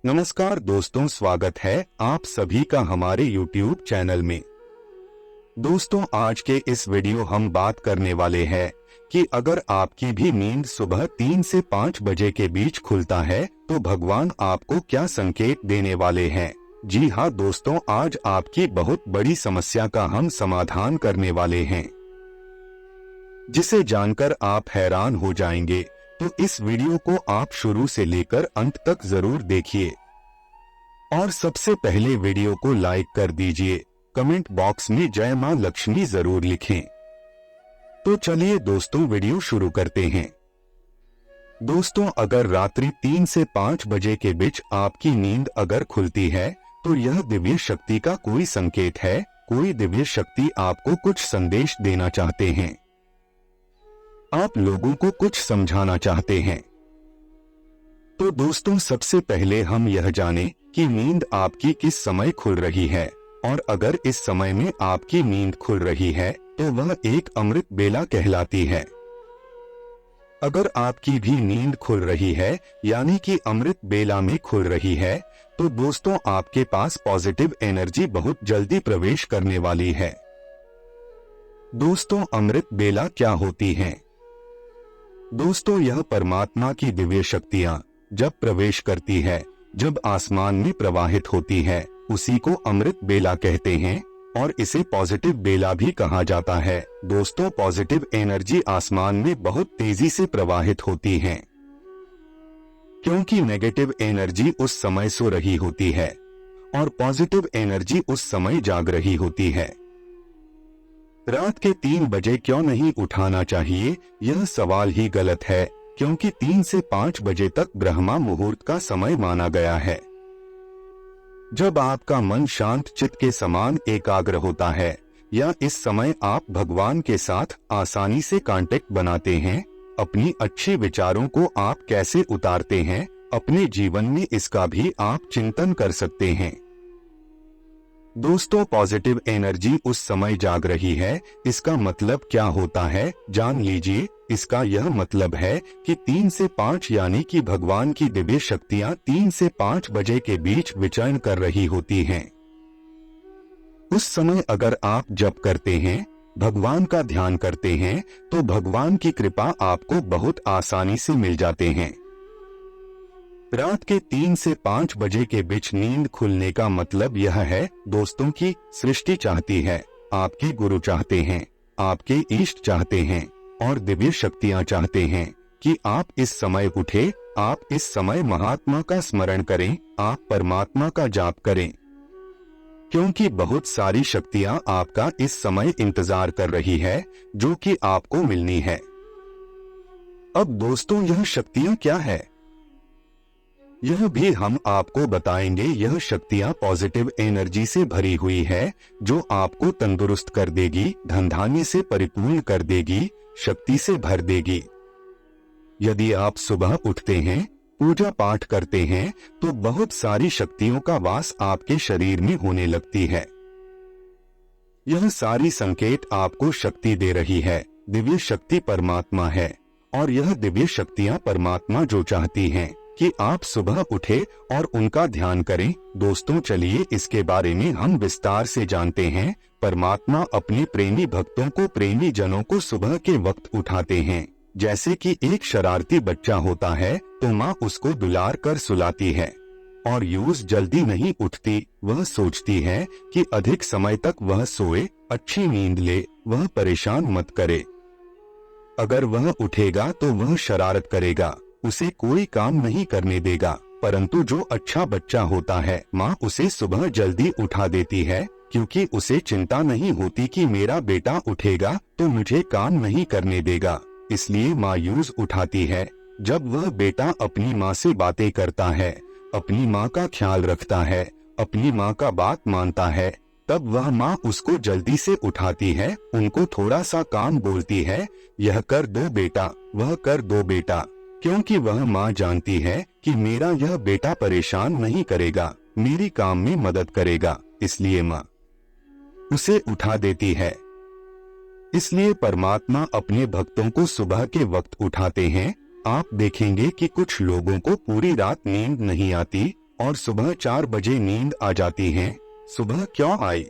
नमस्कार दोस्तों, स्वागत है आप सभी का हमारे YouTube चैनल में। दोस्तों, आज के इस वीडियो हम बात करने वाले हैं कि अगर आपकी भी नींद सुबह 3 से 5 बजे के बीच खुलता है तो भगवान आपको क्या संकेत देने वाले हैं। जी हाँ दोस्तों, आज आपकी बहुत बड़ी समस्या का हम समाधान करने वाले हैं, जिसे जानकर आप हैरान हो जाएंगे। तो इस वीडियो को आप शुरू से लेकर अंत तक जरूर देखिए और सबसे पहले वीडियो को लाइक कर दीजिए। कमेंट बॉक्स में जय मां लक्ष्मी जरूर लिखें। तो चलिए दोस्तों, वीडियो शुरू करते हैं। दोस्तों, अगर रात्रि 3 से 5 बजे के बीच आपकी नींद अगर खुलती है तो यह दिव्य शक्ति का कोई संकेत है। कोई दिव्य शक्ति आपको कुछ संदेश देना चाहते हैं, आप लोगों को कुछ समझाना चाहते हैं। तो दोस्तों, सबसे पहले हम यह जानें कि नींद आपकी किस समय खुल रही है, और अगर इस समय में आपकी नींद खुल रही है तो वह एक अमृत बेला कहलाती है। अगर आपकी भी नींद खुल रही है यानी कि अमृत बेला में खुल रही है तो दोस्तों आपके पास पॉजिटिव एनर्जी बहुत जल्दी प्रवेश करने वाली है। दोस्तों, अमृत बेला क्या होती है? दोस्तों, यह परमात्मा की दिव्य शक्तियां जब प्रवेश करती है, जब आसमान में प्रवाहित होती है, उसी को अमृत बेला कहते हैं और इसे पॉजिटिव बेला भी कहा जाता है। दोस्तों, पॉजिटिव एनर्जी आसमान में बहुत तेजी से प्रवाहित होती है क्योंकि नेगेटिव एनर्जी उस समय सो रही होती है और पॉजिटिव एनर्जी उस समय जाग रही होती है। रात के 3 बजे क्यों नहीं उठाना चाहिए, यह सवाल ही गलत है, क्योंकि 3 से 5 बजे तक ब्रह्मा मुहूर्त का समय माना गया है, जब आपका मन शांत चित्त के समान एकाग्र होता है, या इस समय आप भगवान के साथ आसानी से कांटेक्ट बनाते हैं। अपनी अच्छे विचारों को आप कैसे उतारते हैं अपने जीवन में, इसका भी आप चिंतन कर सकते हैं। दोस्तों, पॉजिटिव एनर्जी उस समय जाग रही है, इसका मतलब क्या होता है जान लीजिए। इसका यह मतलब है कि 3 से 5 यानी कि भगवान की दिव्य शक्तियां 3 से 5 बजे के बीच विचरण कर रही होती हैं। उस समय अगर आप जप करते हैं, भगवान का ध्यान करते हैं, तो भगवान की कृपा आपको बहुत आसानी से मिल जाते हैं। रात के 3 से 5 बजे के बीच नींद खुलने का मतलब यह है दोस्तों की सृष्टि चाहती है, आपके गुरु चाहते हैं, आपके इष्ट चाहते हैं और दिव्य शक्तियां चाहते हैं कि आप इस समय उठे, आप इस समय महात्मा का स्मरण करें, आप परमात्मा का जाप करें, क्योंकि बहुत सारी शक्तियां आपका इस समय इंतजार कर रही है जो कि आपको मिलनी है। अब दोस्तों, यह शक्तियां क्या है यह भी हम आपको बताएंगे। यह शक्तियां पॉजिटिव एनर्जी से भरी हुई है जो आपको तंदुरुस्त कर देगी, धन धान्य से परिपूर्ण कर देगी, शक्ति से भर देगी। यदि आप सुबह उठते हैं, पूजा पाठ करते हैं तो बहुत सारी शक्तियों का वास आपके शरीर में होने लगती है। यह सारी संकेत आपको शक्ति दे रही है। दिव्य शक्ति परमात्मा है और यह दिव्य शक्तियां परमात्मा जो चाहती हैं कि आप सुबह उठे और उनका ध्यान करें। दोस्तों, चलिए इसके बारे में हम विस्तार से जानते हैं। परमात्मा अपने प्रेमी भक्तों को, प्रेमी जनों को सुबह के वक्त उठाते हैं। जैसे कि एक शरारती बच्चा होता है तो माँ उसको दुलार कर सुलाती है और यूज जल्दी नहीं उठती। वह सोचती है कि अधिक समय तक वह सोए, अच्छी नींद ले, वह परेशान मत करे। अगर वह उठेगा तो वह शरारत करेगा, उसे कोई काम नहीं करने देगा। परंतु जो अच्छा बच्चा होता है, माँ उसे सुबह जल्दी उठा देती है क्योंकि उसे चिंता नहीं होती कि मेरा बेटा उठेगा तो मुझे काम नहीं करने देगा। इसलिए माँ यूज उठाती है। जब वह बेटा अपनी माँ से बातें करता है, अपनी माँ का ख्याल रखता है, अपनी माँ का बात मानता है, तब वह माँ उसको जल्दी से उठाती है, उनको थोड़ा सा काम बोलती है, यह कर दो बेटा, वह कर दो बेटा, क्योंकि वह माँ जानती है कि मेरा यह बेटा परेशान नहीं करेगा, मेरी काम में मदद करेगा, इसलिए माँ उसे उठा देती है। इसलिए परमात्मा अपने भक्तों को सुबह के वक्त उठाते हैं। आप देखेंगे कि कुछ लोगों को पूरी रात नींद नहीं आती, और सुबह 4 बजे नींद आ जाती है। सुबह क्यों आई?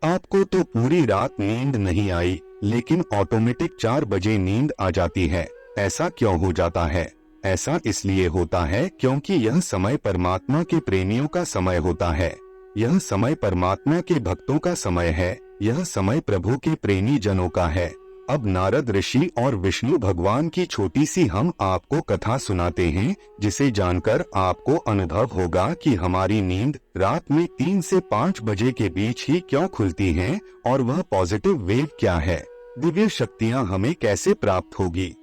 आपको तो पूरी रात नींद नहीं आई, लेकिन ऑटोमेटिक 4 बजे नींद आ जाती है। ऐसा क्यों हो जाता है? ऐसा इसलिए होता है क्योंकि यह समय परमात्मा के प्रेमियों का समय होता है। यह समय परमात्मा के भक्तों का समय है। यह समय प्रभु के प्रेमी जनों का है। अब नारद ऋषि और विष्णु भगवान की छोटी सी हम आपको कथा सुनाते हैं, जिसे जानकर आपको अनुभव होगा कि हमारी नींद रात में 3 से 5 बजे के बीच ही क्यों खुलती है और वह पॉजिटिव वेव क्या है, दिव्य शक्तियाँ हमें कैसे प्राप्त होगी।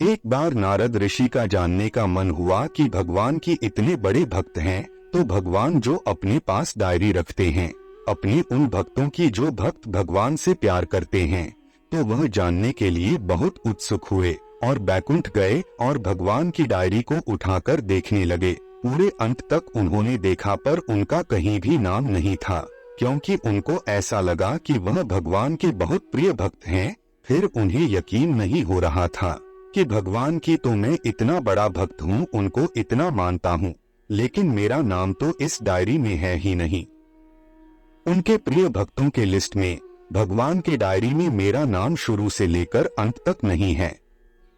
एक बार नारद ऋषि का जानने का मन हुआ कि भगवान की इतने बड़े भक्त हैं, तो भगवान जो अपने पास डायरी रखते हैं अपने उन भक्तों की जो भक्त भगवान से प्यार करते हैं, तो वह जानने के लिए बहुत उत्सुक हुए और बैकुंठ गए और भगवान की डायरी को उठाकर देखने लगे। पूरे अंत तक उन्होंने देखा पर उनका कहीं भी नाम नहीं था, क्योंकि उनको ऐसा लगा कि वह भगवान के बहुत प्रिय भक्त हैं। फिर उन्हें यकीन नहीं हो रहा था कि भगवान की तो मैं इतना बड़ा भक्त हूँ, उनको इतना मानता हूँ, लेकिन मेरा नाम तो इस डायरी में है ही नहीं। उनके प्रिय भक्तों के लिस्ट में भगवान के डायरी में मेरा नाम शुरू से लेकर अंत तक नहीं है।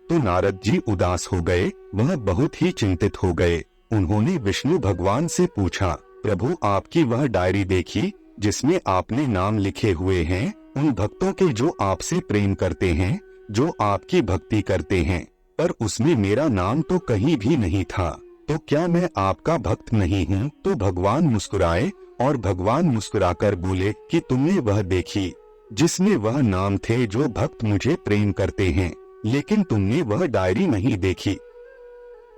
तो नारद जी उदास हो गए, वह बहुत ही चिंतित हो गए। उन्होंने विष्णु भगवान से पूछा, प्रभु आपकी वह डायरी देखी जिसमें आपने नाम लिखे हुए हैं उन भक्तों के जो आपसे प्रेम करते हैं, जो आपकी भक्ति करते हैं, पर उसमें मेरा नाम तो कहीं भी नहीं था, तो क्या मैं आपका भक्त नहीं हूँ? तो भगवान मुस्कुराए और भगवान मुस्कुराकर बोले कि तुमने वह देखी जिसमें वह नाम थे जो भक्त मुझे प्रेम करते हैं, लेकिन तुमने वह डायरी नहीं देखी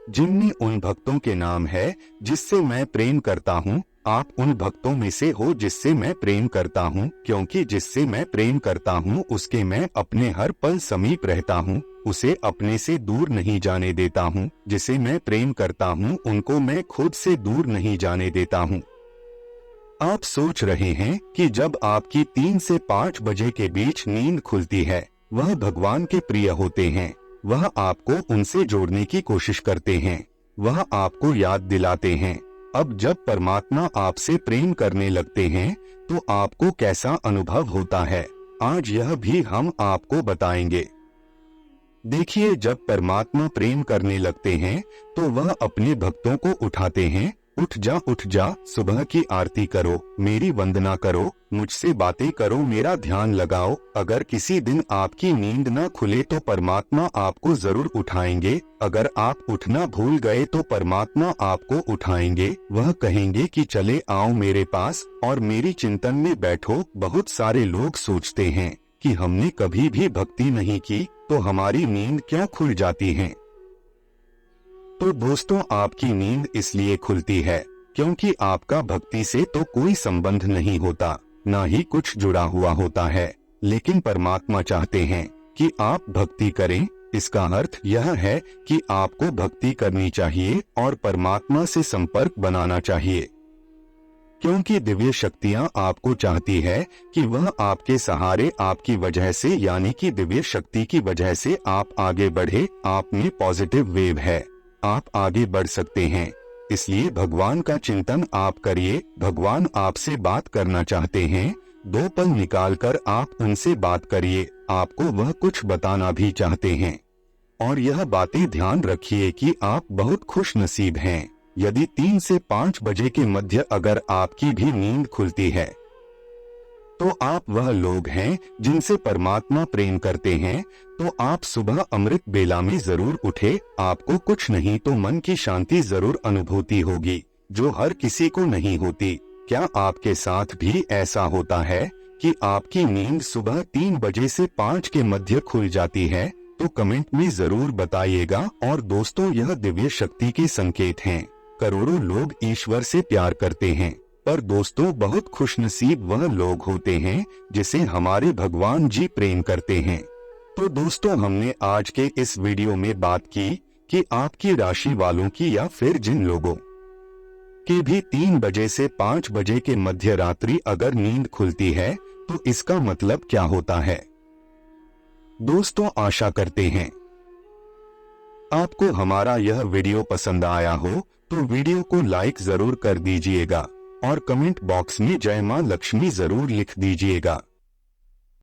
जिनमें उन भक्तों के नाम है जिससे मैं प्रेम करता हूँ। आप उन भक्तों में से हो जिससे मैं प्रेम करता हूँ, क्योंकि जिससे मैं प्रेम करता हूँ उसके मैं अपने हर पल समीप रहता हूँ, उसे अपने से दूर नहीं जाने देता हूँ। जिसे मैं प्रेम करता हूँ उनको मैं खुद से दूर नहीं जाने देता हूँ। आप सोच रहे हैं कि जब आपकी 3 से 5 बजे के बीच नींद खुलती है, वह भगवान के प्रिय होते हैं। वह आपको उनसे जोड़ने की कोशिश करते हैं, वह आपको याद दिलाते हैं। अब जब परमात्मा आपसे प्रेम करने लगते हैं तो आपको कैसा अनुभव होता है, आज यह भी हम आपको बताएंगे। देखिए, जब परमात्मा प्रेम करने लगते हैं तो वह अपने भक्तों को उठाते हैं, उठ जा, सुबह की आरती करो, मेरी वंदना करो, मुझसे बातें करो, मेरा ध्यान लगाओ। अगर किसी दिन आपकी नींद न खुले तो परमात्मा आपको जरूर उठाएंगे। अगर आप उठना भूल गए तो परमात्मा आपको उठाएंगे। वह कहेंगे कि चले आओ मेरे पास और मेरी चिंतन में बैठो। बहुत सारे लोग सोचते हैं कि हमने कभी भी भक्ति नहीं की तो हमारी नींद क्यों खुल जाती है। तो दोस्तों, आपकी नींद इसलिए खुलती है क्योंकि आपका भक्ति से तो कोई संबंध नहीं होता, ना ही कुछ जुड़ा हुआ होता है, लेकिन परमात्मा चाहते हैं कि आप भक्ति करें। इसका अर्थ यह है कि आपको भक्ति करनी चाहिए और परमात्मा से संपर्क बनाना चाहिए, क्योंकि दिव्य शक्तियां आपको चाहती है कि वह आपके सहारे, आपकी वजह से, यानी कि दिव्य शक्ति की वजह से आप आगे बढ़े। आप में पॉजिटिव वेव है, आप आगे बढ़ सकते हैं। इसलिए भगवान का चिंतन आप करिए। भगवान आपसे बात करना चाहते हैं, 2 पल निकालकर आप उनसे बात करिए। आपको वह कुछ बताना भी चाहते हैं। और यह बातें ध्यान रखिए कि आप बहुत खुश नसीब हैं यदि 3 से 5 बजे के मध्य अगर आपकी भी नींद खुलती है, तो आप वह लोग हैं जिनसे परमात्मा प्रेम करते हैं। तो आप सुबह अमृत बेला में जरूर उठे। आपको कुछ नहीं तो मन की शांति जरूर अनुभूति होगी, जो हर किसी को नहीं होती। क्या आपके साथ भी ऐसा होता है कि आपकी नींद सुबह 3 बजे से 5 के मध्य खुल जाती है? तो कमेंट में जरूर बताइएगा। और दोस्तों, यह दिव्य शक्ति के संकेत हैं। करोड़ों लोग ईश्वर से प्यार करते हैं, पर दोस्तों, बहुत खुशनसीब वह लोग होते हैं जिसे हमारे भगवान जी प्रेम करते हैं। तो दोस्तों, हमने आज के इस वीडियो में बात की कि आपकी राशि वालों की या फिर जिन लोगों की भी 3 बजे से 5 बजे के मध्य रात्रि अगर नींद खुलती है तो इसका मतलब क्या होता है। दोस्तों, आशा करते हैं आपको हमारा यह वीडियो पसंद आया हो तो वीडियो को लाइक जरूर कर दीजिएगा और कमेंट बॉक्स में जय मां लक्ष्मी जरूर लिख दीजिएगा।